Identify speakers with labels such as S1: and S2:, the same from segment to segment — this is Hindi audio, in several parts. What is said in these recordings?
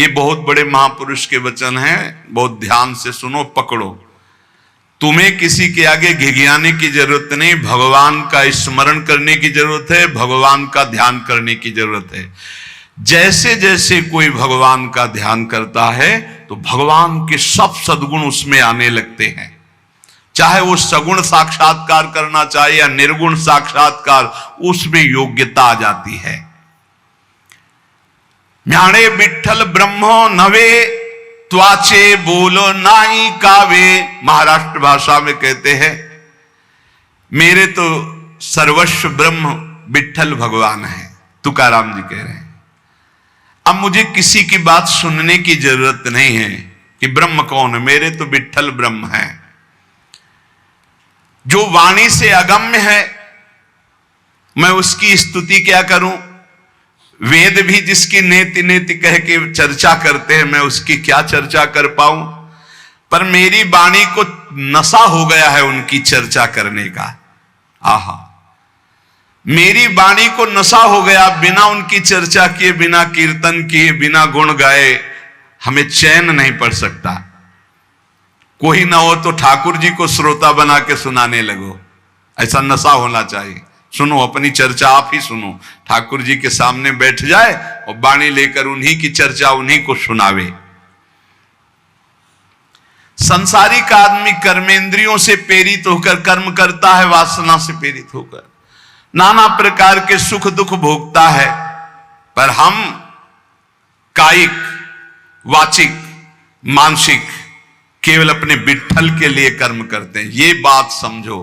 S1: ये बहुत बड़े महापुरुष के वचन हैं, बहुत ध्यान से सुनो, पकड़ो। तुम्हें किसी के आगे घिघियाने की जरूरत नहीं, भगवान का स्मरण करने की जरूरत है, भगवान का ध्यान करने की जरूरत है। जैसे जैसे कोई भगवान का ध्यान करता है तो भगवान के सब सद्गुण उसमें आने लगते हैं। चाहे वो सगुण साक्षात्कार करना चाहे या निर्गुण साक्षात्कार, उसमें योग्यता आ जाती है। म्याणे विठ्ठल ब्रह्मो नवे त्वाचे बोलो नाई कावे। महाराष्ट्र भाषा में कहते हैं मेरे तो सर्वस्व ब्रह्म विठ्ठल भगवान है, तुकाराम जी कह रहे हैं। अब मुझे किसी की बात सुनने की जरूरत नहीं है कि ब्रह्म कौन है, मेरे तो विठ्ठल ब्रह्म है। जो वाणी से अगम्य है मैं उसकी स्तुति क्या करूं? वेद भी जिसकी नेति नेति कह के चर्चा करते हैं, मैं उसकी क्या चर्चा कर पाऊं? पर मेरी वाणी को नशा हो गया है उनकी चर्चा करने का। आहा, मेरी वाणी को नशा हो गया, बिना उनकी चर्चा किए, बिना कीर्तन किए, बिना गुण गाए हमें चैन नहीं पड़ सकता। कोई ना हो तो ठाकुर जी को श्रोता बना के सुनाने लगो, ऐसा नशा होना चाहिए। सुनो, अपनी चर्चा आप ही सुनो, ठाकुर जी के सामने बैठ जाए और वाणी लेकर उन्हीं की चर्चा उन्हीं को सुनावे। संसारिक आदमी कर्मेंद्रियों से प्रेरित होकर कर्म करता है, वासना से प्रेरित होकर नाना प्रकार के सुख दुख भोगता है। पर हम कायिक, वाचिक, मानसिक केवल अपने विठ्ठल के लिए कर्म करते हैं। ये बात समझो।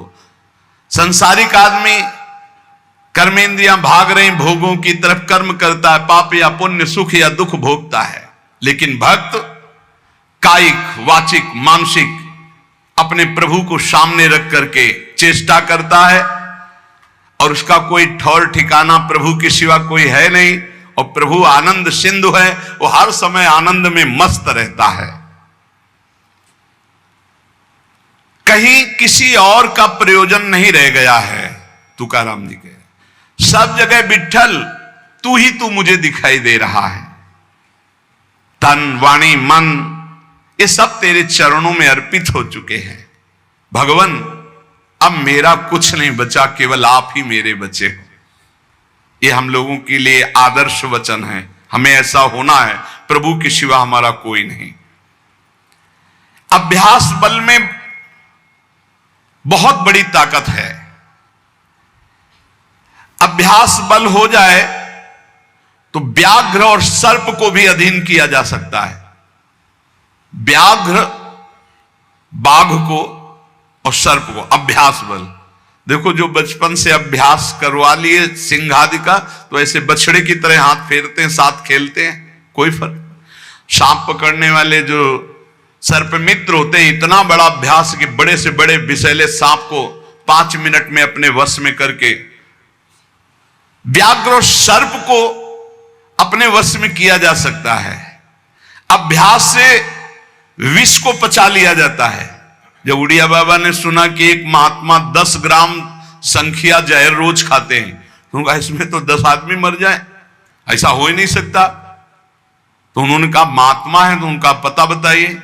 S1: संसारिक आदमी कर्मेंद्रियां भाग रही भोगों की तरफ, कर्म करता है, पाप या पुण्य, सुख या दुख भोगता है। लेकिन भक्त कायिक, वाचिक, मानसिक अपने प्रभु को सामने रख करके चेष्टा करता है और उसका कोई ठौर ठिकाना प्रभु के सिवा कोई है नहीं। और प्रभु आनंद सिंधु है, वो हर समय आनंद में मस्त रहता है। कहीं किसी और का प्रयोजन नहीं रह गया है। तुकाराम जी के सब जगह विठ्ठल तू ही तू मुझे दिखाई दे रहा है। तन, वाणी, मन ये सब तेरे चरणों में अर्पित हो चुके हैं। भगवान अब मेरा कुछ नहीं बचा, केवल आप ही मेरे बचे हो। ये हम लोगों के लिए आदर्श वचन है। हमें ऐसा होना है, प्रभु के सिवा हमारा कोई नहीं। अभ्यास बल में बहुत बड़ी ताकत है। अभ्यास बल हो जाए तो व्याघ्र और सर्प को भी अधीन किया जा सकता है। व्याघ्र बाघ को और सर्प को अभ्यास बल। देखो, जो बचपन से अभ्यास करवा लिए सिंह आदि का, तो ऐसे बछड़े की तरह हाथ फेरते हैं, साथ खेलते हैं, कोई फर्क। सांप पकड़ने वाले जो सर्प मित्र होते हैं, इतना बड़ा अभ्यास कि बड़े से बड़े विषैले सांप को 5 मिनट में अपने वश में करके, व्याघ्र और सर्प को अपने वश में किया जा सकता है। अभ्यास से विष को पचा लिया जाता है। जब उड़िया बाबा ने सुना कि एक महात्मा 10 ग्राम संख्या जहर रोज खाते हैं, तो कहा इसमें तो 10 आदमी मर जाए, ऐसा हो ही नहीं सकता। तो उन्होंने कहा महात्मा है तो उनका पता बताइए,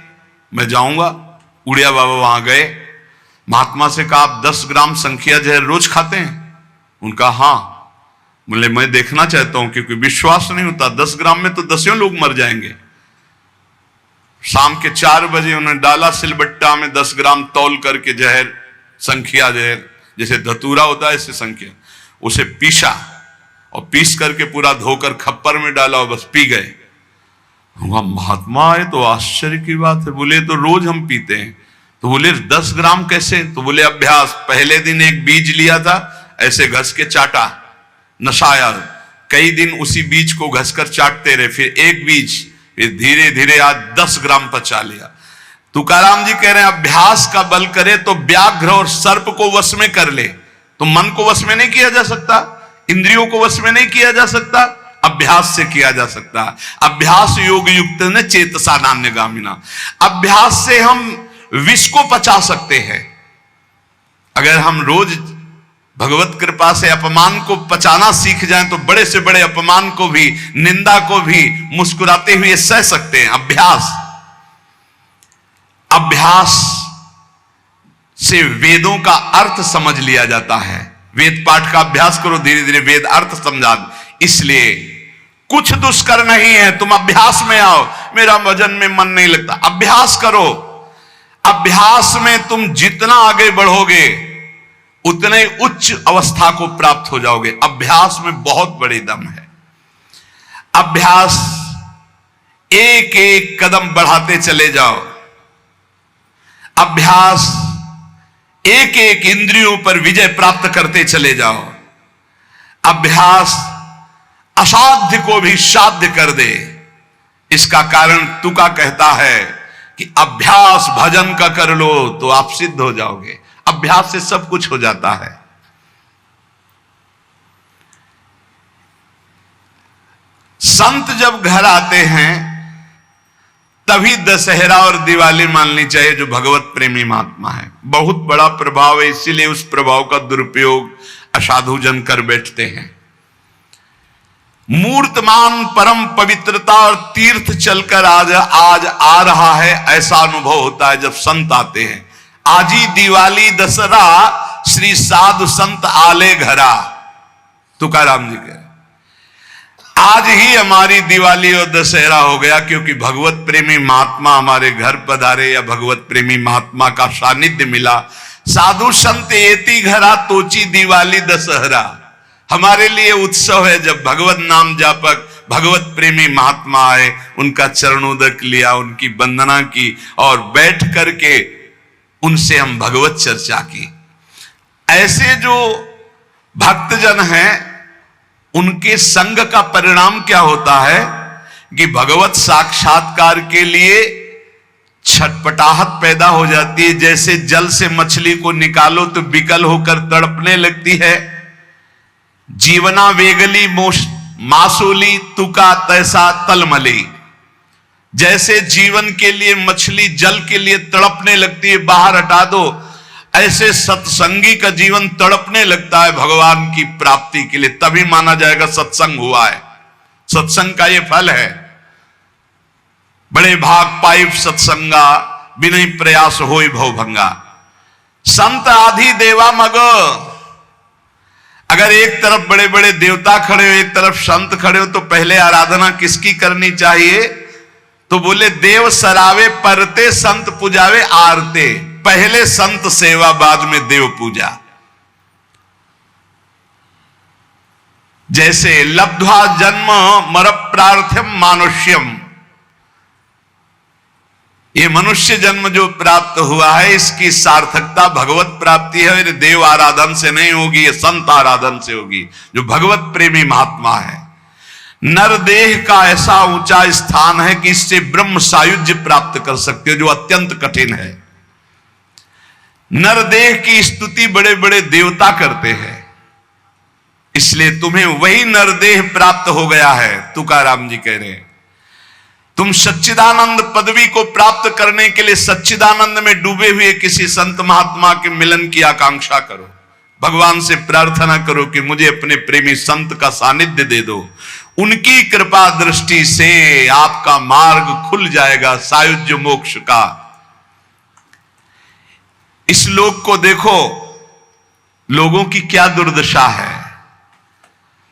S1: मैं जाऊंगा। उड़िया बाबा वहां गए, महात्मा से कहा आप 10 ग्राम संख्या जहर रोज खाते हैं? उनका हाँ। बोले मैं देखना चाहता हूं, क्योंकि विश्वास नहीं होता, 10 ग्राम में तो 10 लोग मर जाएंगे। शाम के 4 बजे उन्होंने डाला सिलबट्टा में 10 ग्राम तौल करके जहर, संख्या जहर, जैसे धतूरा होता है ऐसे संख्या, उसे पीसा और पीस करके पूरा धोकर खप्पर में डाला और बस पी गए। महात्मा है तो आश्चर्य की बात है। बोले तो रोज हम पीते हैं। तो बोले 10 ग्राम कैसे? तो बोले अभ्यास। पहले दिन एक बीज लिया था, ऐसे घस के चाटा, नशाया, कई दिन उसी बीज को घसकर चाटते रहे, फिर एक बीज, फिर धीरे धीरे आज 10 ग्राम पचा लिया। तुकाराम जी कह रहे हैं अभ्यास का बल करे तो व्याघ्र और सर्प को वश में कर ले। तो मन को वश में नहीं किया जा सकता, इंद्रियों को वश में नहीं किया जा सकता, अभ्यास से किया जा सकता है। अभ्यास योग युक्त ने चेतसा नान्यगामिना। अभ्यास से हम विष को पचा सकते हैं। अगर हम रोज भगवत कृपा से अपमान को पचाना सीख जाएं तो बड़े से बड़े अपमान को भी, निंदा को भी मुस्कुराते हुए सह सकते हैं। अभ्यास से वेदों का अर्थ समझ लिया जाता है। वेद पाठ का अभ्यास करो, धीरे धीरे वेद अर्थ समझा। इसलिए कुछ दुष्कर नहीं है, तुम अभ्यास में आओ। मेरा भजन में मन नहीं लगता, अभ्यास करो। अभ्यास में तुम जितना आगे बढ़ोगे उतने उच्च अवस्था को प्राप्त हो जाओगे। अभ्यास में बहुत बड़ी दम है। अभ्यास, एक एक कदम बढ़ाते चले जाओ। अभ्यास, एक एक इंद्रियों पर विजय प्राप्त करते चले जाओ। अभ्यास असाध्य को भी साध्य कर दे। इसका कारण तुका कहता है कि अभ्यास भजन का कर लो तो आप सिद्ध हो जाओगे। अभ्यास से सब कुछ हो जाता है। संत जब घर आते हैं तभी दशहरा और दिवाली माननी चाहिए, जो भगवत प्रेमी महात्मा है। बहुत बड़ा प्रभाव है, इसीलिए उस प्रभाव का दुरुपयोग असाधु जन कर बैठते हैं। मूर्तमान परम पवित्रता और तीर्थ चलकर आज आ रहा है, ऐसा अनुभव होता है जब संत आते हैं। आज ही दिवाली दशहरा श्री साधु संत आले घरा, तुकाराम जी कह, आज ही हमारी दिवाली और दशहरा हो गया, क्योंकि भगवत प्रेमी महात्मा हमारे घर पधारे या भगवत प्रेमी महात्मा का सानिध्य मिला। साधु संत एति घरा तोची दिवाली दशहरा। हमारे लिए उत्सव है जब भगवत नाम जापक भगवत प्रेमी महात्मा आए, उनका चरणोदक लिया, उनकी वंदना की और बैठ करके उनसे हम भगवत चर्चा की। ऐसे जो भक्तजन हैं उनके संग का परिणाम क्या होता है कि भगवत साक्षात्कार के लिए छटपटाहट पैदा हो जाती है। जैसे जल से मछली को निकालो तो विकल होकर तड़पने लगती है। जीवना वेगली मासूली तुका तैसा तलमली। जैसे जीवन के लिए मछली जल के लिए तड़पने लगती है, बाहर हटा दो, ऐसे सत्संगी का जीवन तड़पने लगता है भगवान की प्राप्ति के लिए। तभी माना जाएगा सत्संग हुआ है। सत्संग का ये फल है। बड़े भाग पाइप सत्संगा, बिना प्रयास होई भवभंगा। संत आधि देवा मग। अगर एक तरफ बड़े बड़े देवता खड़े हो, एक तरफ संत खड़े हो, तो पहले आराधना किसकी करनी चाहिए? तो बोले देव सरावे परते संत पुजावे आरते। पहले संत सेवा, बाद में देव पूजा। जैसे लब्ध्वा जन्म मर प्रार्थ्यम मानुष्यम, ये मनुष्य जन्म जो प्राप्त हुआ है इसकी सार्थकता भगवत प्राप्ति है। देव आराधन से नहीं होगी, ये संत आराधन से होगी, जो भगवत प्रेमी महात्मा है। नरदेह का ऐसा ऊंचा स्थान है कि इससे ब्रह्म सायुज्य प्राप्त कर सकते हो, जो अत्यंत कठिन है। नरदेह की स्तुति बड़े बड़े देवता करते हैं, इसलिए तुम्हें वही नरदेह प्राप्त हो गया है। तुकाराम जी कह रहे हैं तुम सच्चिदानंद पदवी को प्राप्त करने के लिए सच्चिदानंद में डूबे हुए किसी संत महात्मा के मिलन की आकांक्षा करो। भगवान से प्रार्थना करो कि मुझे अपने प्रेमी संत का सानिध्य दे दो। उनकी कृपा दृष्टि से आपका मार्ग खुल जाएगा सायुज्य मोक्ष का। इस लोक को देखो, लोगों की क्या दुर्दशा है।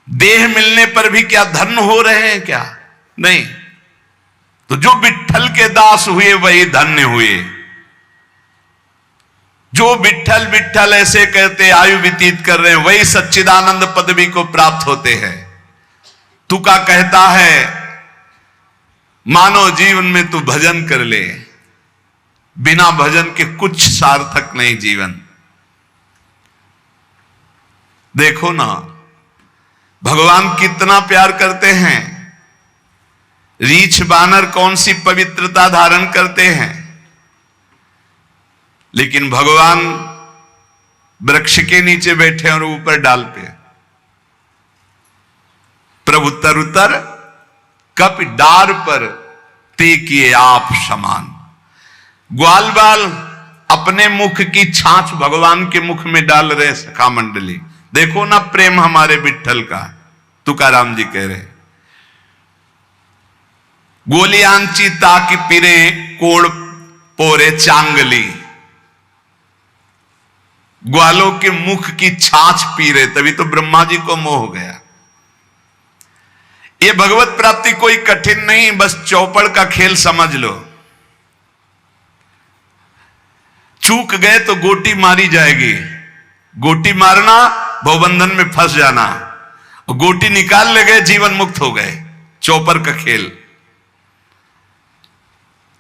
S1: देह मिलने पर भी क्या धन्य हो रहे हैं क्या? नहीं। तो जो विट्ठल के दास हुए वही धन्य हुए। जो विट्ठल विट्ठल ऐसे कहते आयु व्यतीत कर रहे हैं, वही सच्चिदानंद पदवी को प्राप्त होते हैं। तुका कहता है मानव जीवन में तू भजन कर ले, बिना भजन के कुछ सार्थक नहीं जीवन। देखो ना भगवान कितना प्यार करते हैं। रीछ बानर कौन सी पवित्रता धारण करते हैं, लेकिन भगवान वृक्ष के नीचे बैठे और ऊपर डाल पे। प्रभु तरुतर कप डार पर ते किए आप समान। ग्वाल बाल अपने मुख की छाछ भगवान के मुख में डाल रहे सखा मंडली, देखो ना प्रेम हमारे विठ्ठल का, तुकाराम जी कह रहे। गोलियांची ताकि पिरे कोड़ पोरे चांगली, ग्वालों के मुख की छाछ पी रहे, तभी तो ब्रह्मा जी को मोह हो गया। ये भगवत प्राप्ति कोई कठिन नहीं, बस चौपड़ का खेल समझ लो। चूक गए तो गोटी मारी जाएगी, गोटी मारना भवबंधन में फंस जाना, गोटी निकाल ले गए जीवन मुक्त हो गए। चौपर का खेल।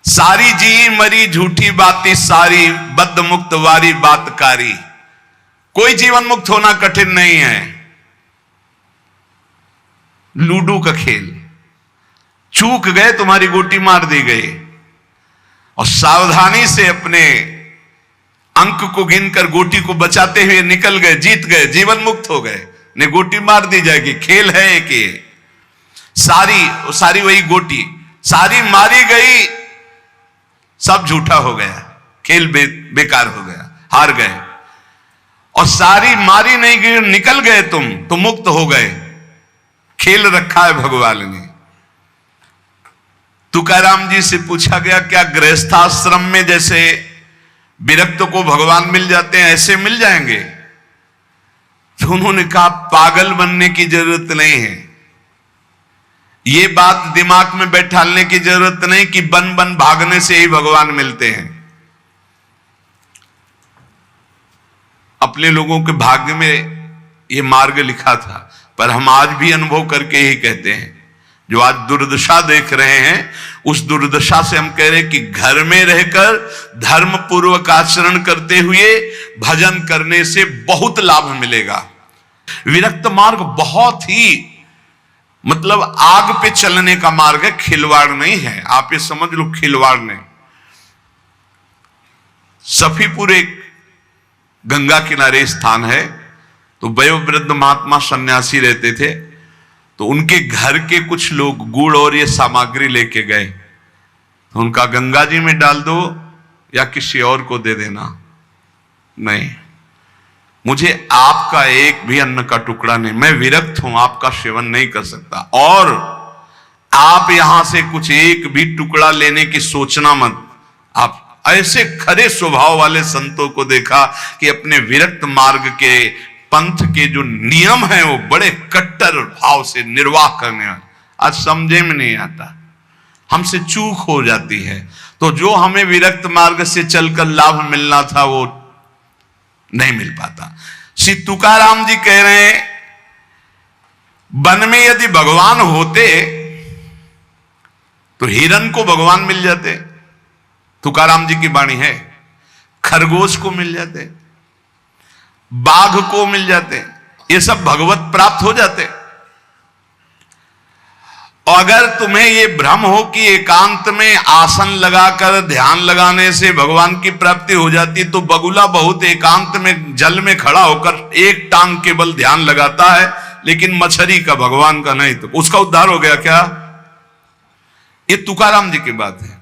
S1: सारी जी मरी झूठी बाती सारी, बद्ध मुक्त वारी बातकारी। कोई जीवन मुक्त होना कठिन नहीं है। लूडो का खेल, चूक गए तुम्हारी गोटी मार दी गई, और सावधानी से अपने अंक को गिनकर गोटी को बचाते हुए निकल गए, जीत गए, जीवन मुक्त हो गए। ने गोटी मार दी जाएगी, खेल है एक ये। सारी वही गोटी, सारी मारी गई, सब झूठा हो गया, खेल बेकार हो गया, हार गए। और सारी मारी नहीं गई, निकल गए तुम तो मुक्त हो गए। खेल रखा है भगवान ने। तुकाराम जी से पूछा गया, क्या गृहस्थाश्रम में जैसे विरक्त को भगवान मिल जाते हैं ऐसे मिल जाएंगे? तो उन्होंने कहा, पागल बनने की जरूरत नहीं है। ये बात दिमाग में बैठालने की जरूरत नहीं कि बन बन भागने से ही भगवान मिलते हैं। अपने लोगों के भाग्य में ये मार्ग लिखा था, पर हम आज भी अनुभव करके ही कहते हैं। जो आज दुर्दशा देख रहे हैं, उस दुर्दशा से हम कह रहे हैं कि घर में रहकर धर्म पूर्वक आचरण करते हुए भजन करने से बहुत लाभ मिलेगा। विरक्त मार्ग बहुत ही मतलब आग पे चलने का मार्ग है, खिलवाड़ नहीं है। आप ये समझ लो, खिलवाड़ नहीं। सफीपुर एक गंगा किनारे स्थान है, तो वयोवृद्ध महात्मा सन्यासी रहते थे। तो उनके घर के कुछ लोग गुड़ और ये सामग्री लेके गए, तो उनका गंगा जी में डाल दो या किसी और को दे देना। नहीं, मुझे आपका एक भी अन्न का टुकड़ा नहीं, मैं विरक्त हूं, आपका सेवन नहीं कर सकता। और आप यहां से कुछ एक भी टुकड़ा लेने की सोचना मत। आप ऐसे खरे स्वभाव वाले संतों को देखा कि अपने विरक्त मार्ग के पंथ के जो नियम हैं वो बड़े कट्टर भाव से निर्वाह करने वाले। आज समझे में नहीं आता, हमसे चूक हो जाती है। तो जो हमें विरक्त मार्ग से चलकर लाभ मिलना था वो नहीं मिल पाता। श्री तुकाराम जी कह रहे हैं, वन में यदि भगवान होते तो हिरण को भगवान मिल जाते। तुकाराम जी की वाणी है। खरगोश को मिल जाते, बाघ को मिल जाते, ये सब भगवत प्राप्त हो जाते। और अगर तुम्हें ये भ्रम हो कि एकांत में आसन लगाकर ध्यान लगाने से भगवान की प्राप्ति हो जाती, तो बगुला बहुत एकांत में जल में खड़ा होकर एक टांग केवल ध्यान लगाता है, लेकिन मछली का भगवान का नहीं, तो उसका उद्धार हो गया क्या? ये तुकाराम जी की बात है।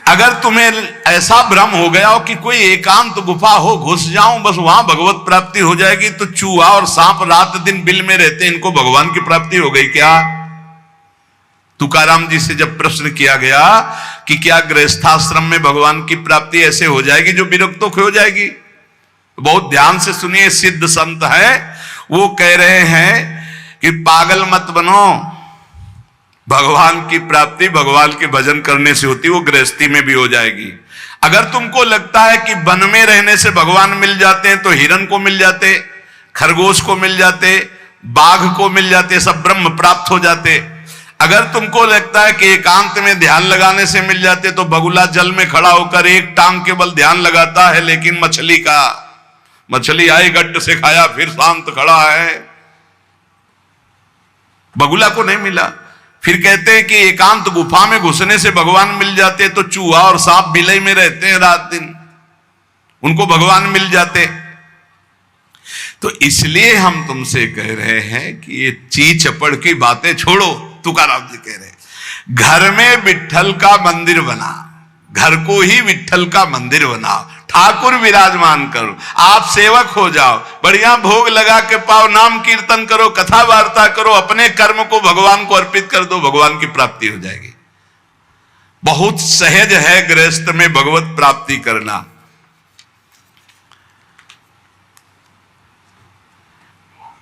S1: अगर तुम्हें ऐसा भ्रम हो गया हो कि कोई एकांत गुफा हो, घुस जाऊं बस वहां भगवत प्राप्ति हो जाएगी, तो चूहा और सांप रात दिन बिल में रहते, इनको भगवान की प्राप्ति हो गई क्या? तुकाराम जी से जब प्रश्न किया गया कि क्या गृहस्थाश्रम में भगवान की प्राप्ति ऐसे हो जाएगी जो विरक्तों की हो जाएगी, बहुत ध्यान से सुनिए। सिद्ध संत है, वो कह रहे हैं कि पागल मत बनो, भगवान की प्राप्ति भगवान के भजन करने से होती, वो गृहस्थी में भी हो जाएगी। अगर तुमको लगता है कि वन में रहने से भगवान मिल जाते हैं, तो हिरण को मिल जाते, खरगोश को मिल जाते, बाघ को मिल जाते, सब ब्रह्म प्राप्त हो जाते। अगर तुमको लगता है कि एकांत में ध्यान लगाने से मिल जाते, तो बगुला जल में खड़ा होकर एक टांग केवल ध्यान लगाता है, लेकिन मछली आई गट्ट से खाया फिर शांत खड़ा है, बगुला को नहीं मिला। फिर कहते हैं कि एकांत गुफा में घुसने से भगवान मिल जाते, तो चूहा और सांप बिलई में रहते हैं रात दिन, उनको भगवान मिल जाते। तो इसलिए हम तुमसे कह रहे हैं कि ये ची चपड़ की बातें छोड़ो। तुकाराम जी कह रहे हैं, घर में विठ्ठल का मंदिर बना, घर को ही विठ्ठल का मंदिर बनाओ। ठाकुर विराजमान करो, आप सेवक हो जाओ, बढ़िया भोग लगा के पाओ, नाम कीर्तन करो, कथा वार्ता करो, अपने कर्म को भगवान को अर्पित कर दो, भगवान की प्राप्ति हो जाएगी। बहुत सहज है गृहस्थ में भगवत प्राप्ति करना।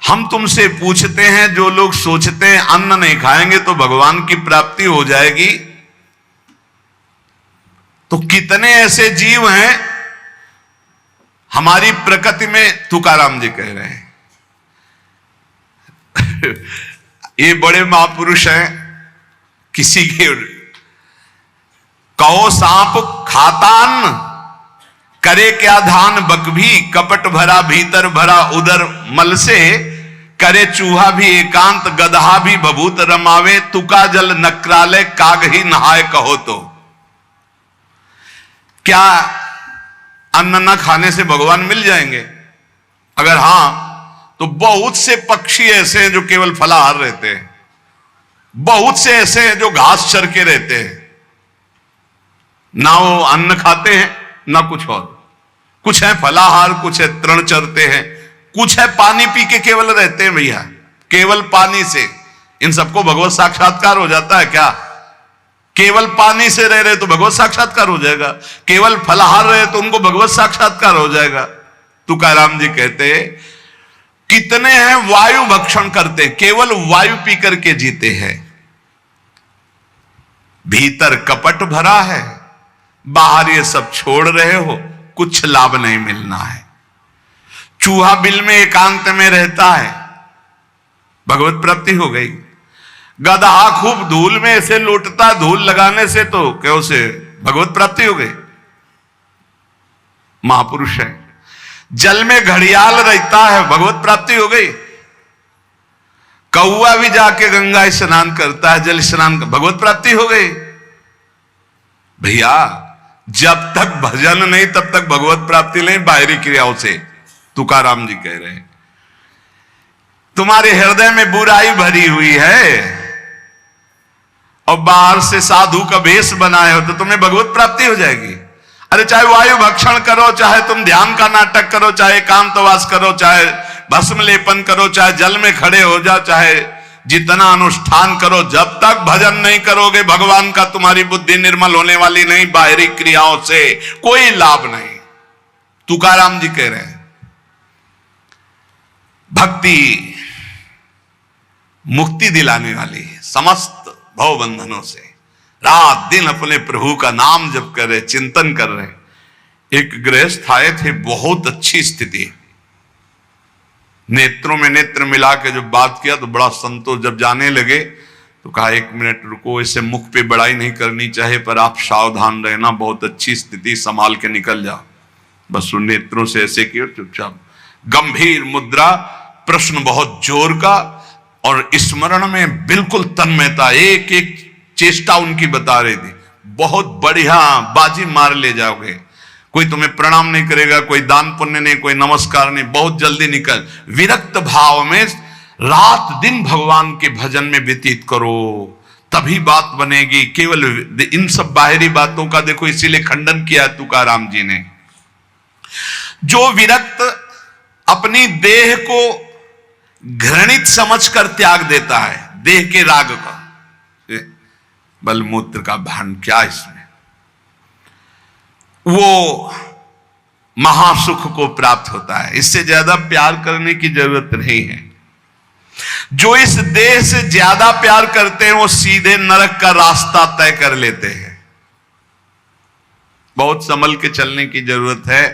S1: हम तुमसे पूछते हैं, जो लोग सोचते हैं अन्न नहीं खाएंगे तो भगवान की प्राप्ति हो जाएगी, तो कितने ऐसे जीव हैं हमारी प्रकृति में। तुकाराम जी कह रहे हैं ये बड़े महापुरुष हैं, किसी के कहो सांप खाता अन्न, करे क्या धान बक भी, कपट भरा भीतर भरा उदर मल से, करे चूहा भी एकांत गदहा भी बभूत रमावे, तुका जल नक्रालय काग ही नहाय कहो तो। क्या अन्न न खाने से भगवान मिल जाएंगे? अगर हां तो बहुत से पक्षी ऐसे हैं जो केवल फलाहार रहते हैं, बहुत से ऐसे हैं जो घास चर के रहते हैं, ना वो अन्न खाते हैं ना कुछ और। कुछ है फलाहार, कुछ है तृण चरते हैं, कुछ है पानी पी के केवल रहते हैं भैया, केवल पानी से। इन सबको भगवत साक्षात्कार हो जाता है क्या? केवल पानी से रह रहे तो भगवत साक्षात्कार हो जाएगा, केवल फलाहार रहे तो उनको भगवत साक्षात्कार हो जाएगा। तुकाराम जी कहते हैं कितने हैं वायु भक्षण करते, केवल वायु पी करके जीते हैं, भीतर कपट भरा है, बाहर ये सब छोड़ रहे हो, कुछ लाभ नहीं मिलना है। चूहा बिल में एकांत में रहता है, भगवत प्राप्ति हो गई। गदहा खूब धूल में ऐसे लौटता, धूल लगाने से तो क्या उसे भगवत प्राप्ति हो गई, महापुरुष है। जल में घड़ियाल रहता है, भगवत प्राप्ति हो गई। कौआ भी जाके गंगा स्नान करता है, जल स्नान, भगवत प्राप्ति हो गई। भैया जब तक भजन नहीं तब तक भगवत प्राप्ति नहीं, बाहरी क्रियाओं से। तुकाराम जी कह रहे हैं तुम्हारे हृदय में बुराई भरी हुई है और बाहर से साधु का भेष बनाए हो तो तुम्हें भगवत प्राप्ति हो जाएगी। अरे चाहे वायु भक्षण करो, चाहे तुम ध्यान का नाटक करो, चाहे एकांतवास करो, चाहे भस्म लेपन करो, चाहे जल में खड़े हो जाओ, चाहे जितना अनुष्ठान करो, जब तक भजन नहीं करोगे भगवान का तुम्हारी बुद्धि निर्मल होने वाली नहीं, बाहरी क्रियाओं से कोई लाभ नहीं। तुकाराम जी कह रहे हैं भक्ति मुक्ति दिलाने वाली है समस्त भव बंधनों से। रात दिन अपने प्रभु का नाम जप कर रहे, चिंतन कर रहे। एक गृहस्थ आए थे, बहुत अच्छी स्थिति, नेत्रों में नेत्र मिला के जब बात किया तो बड़ा संतोष। जब जाने लगे तो कहा 1 मिनट रुको, इसे मुख पे बड़ाई नहीं करनी चाहिए, पर आप सावधान रहना, बहुत अच्छी स्थिति, संभाल के निकल जाओ। बस उन नेत्रों से ऐसे किया, चुपचाप गंभीर मुद्रा, प्रश्न बहुत जोर का, और स्मरण में बिल्कुल तन्मयता, एक एक चेष्टा उनकी बता रही थी। बहुत बढ़िया, बाजी मार ले जाओगे, कोई तुम्हें प्रणाम नहीं करेगा, कोई दान पुण्य नहीं, कोई नमस्कार नहीं, बहुत जल्दी निकल। विरक्त भाव में रात दिन भगवान के भजन में व्यतीत करो, तभी बात बनेगी। केवल इन सब बाहरी बातों का देखो, इसीलिए खंडन किया तुकाराम जी ने। जो विरक्त अपनी देह को घृणित समझकर त्याग देता है, देह के राग का, बलमूत्र का भान क्या इसमें, वो महासुख को प्राप्त होता है। इससे ज्यादा प्यार करने की जरूरत नहीं है। जो इस देह से ज्यादा प्यार करते हैं वो सीधे नरक का रास्ता तय कर लेते हैं। बहुत संभल के चलने की जरूरत है।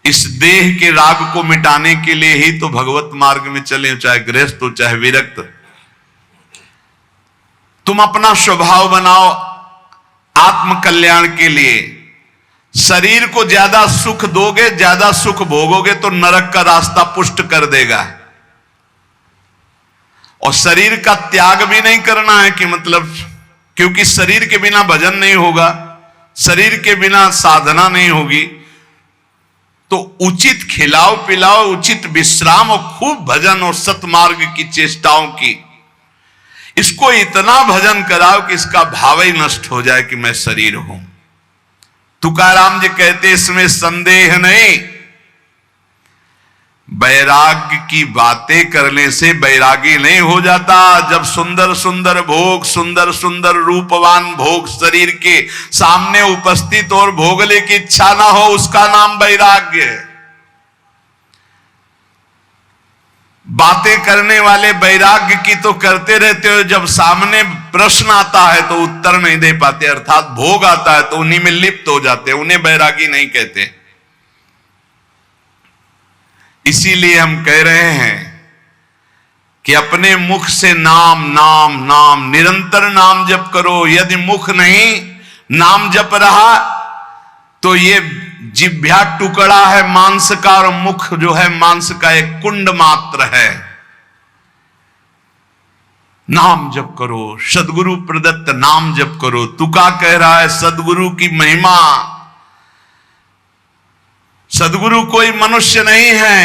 S1: इस देह के राग को मिटाने के लिए ही तो भगवत मार्ग में चले, चाहे गृहस्थ हो चाहे विरक्त। तुम अपना स्वभाव बनाओ आत्म कल्याण के लिए। शरीर को ज्यादा सुख दोगे, ज्यादा सुख भोगोगे तो नरक का रास्ता पुष्ट कर देगा। और शरीर का त्याग भी नहीं करना है कि मतलब, क्योंकि शरीर के बिना भजन नहीं होगा, शरीर के बिना साधना नहीं होगी। तो उचित खिलाओ पिलाओ, उचित विश्राम और खूब भजन और सतमार्ग की चेष्टाओं की। इसको इतना भजन कराओ कि इसका भाव ही नष्ट हो जाए कि मैं शरीर हूं। तुकाराम जी कहते इसमें संदेह नहीं, वैराग्य की बातें करने से वैरागी नहीं हो जाता। जब सुंदर सुंदर भोग, सुंदर सुंदर रूपवान भोग शरीर के सामने उपस्थित और भोगने की इच्छा ना हो, उसका नाम वैराग्य है। बातें करने वाले वैराग्य की तो करते रहते हो, जब सामने प्रश्न आता है तो उत्तर नहीं दे पाते, अर्थात भोग आता है तो उन्हीं में लिप्त हो जाते, उन्हें वैरागी नहीं कहते। इसीलिए हम कह रहे हैं कि अपने मुख से नाम नाम नाम, निरंतर नाम जप करो। यदि मुख नहीं नाम जप रहा तो ये जिह्वा टुकड़ा है मांस का, और मुख जो है मांस का एक कुंड मात्र है। नाम जप करो, सदगुरु प्रदत्त नाम जप करो। तुका कह रहा है सदगुरु की महिमा। सदगुरु कोई मनुष्य नहीं है।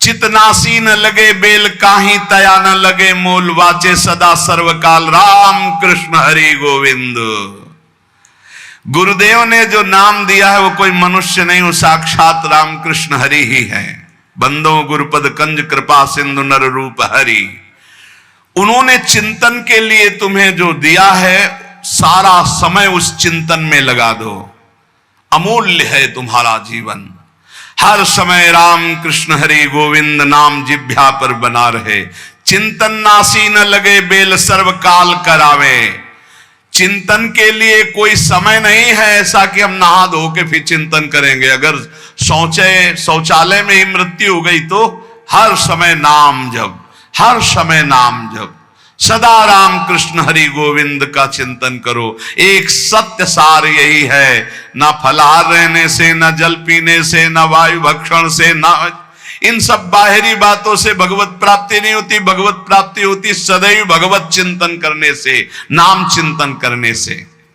S1: चितनासी न लगे बेल काहीं, तया न लगे मूल, वाचे सदा सर्वकाल राम कृष्ण हरि गोविंद। गुरुदेव ने जो नाम दिया है वो कोई मनुष्य नहीं, वो साक्षात राम कृष्ण हरि ही है। बंदो गुरुपद कंज कृपा सिंधु नर रूप हरि। उन्होंने चिंतन के लिए तुम्हें जो दिया है, सारा समय उस चिंतन में लगा दो। अमूल्य है तुम्हारा जीवन। हर समय राम कृष्ण हरि गोविंद नाम जिह्वा पर बना रहे। चिंतन नासी न लगे बेल सर्वकाल करावे। चिंतन के लिए कोई समय नहीं है ऐसा कि हम नहा धो के फिर चिंतन करेंगे। अगर शौचालय में ही मृत्यु हो गई तो हर समय नाम जप, हर समय नाम जप। सदा राम कृष्ण हरि गोविंद का चिंतन करो। एक सत्य सार यही है, ना फलाहार रहने से, ना जल पीने से, ना वायु भक्षण से, ना इन सब बाहरी बातों से भगवत प्राप्ति नहीं होती। भगवत प्राप्ति होती सदैव भगवत चिंतन करने से, नाम चिंतन करने से।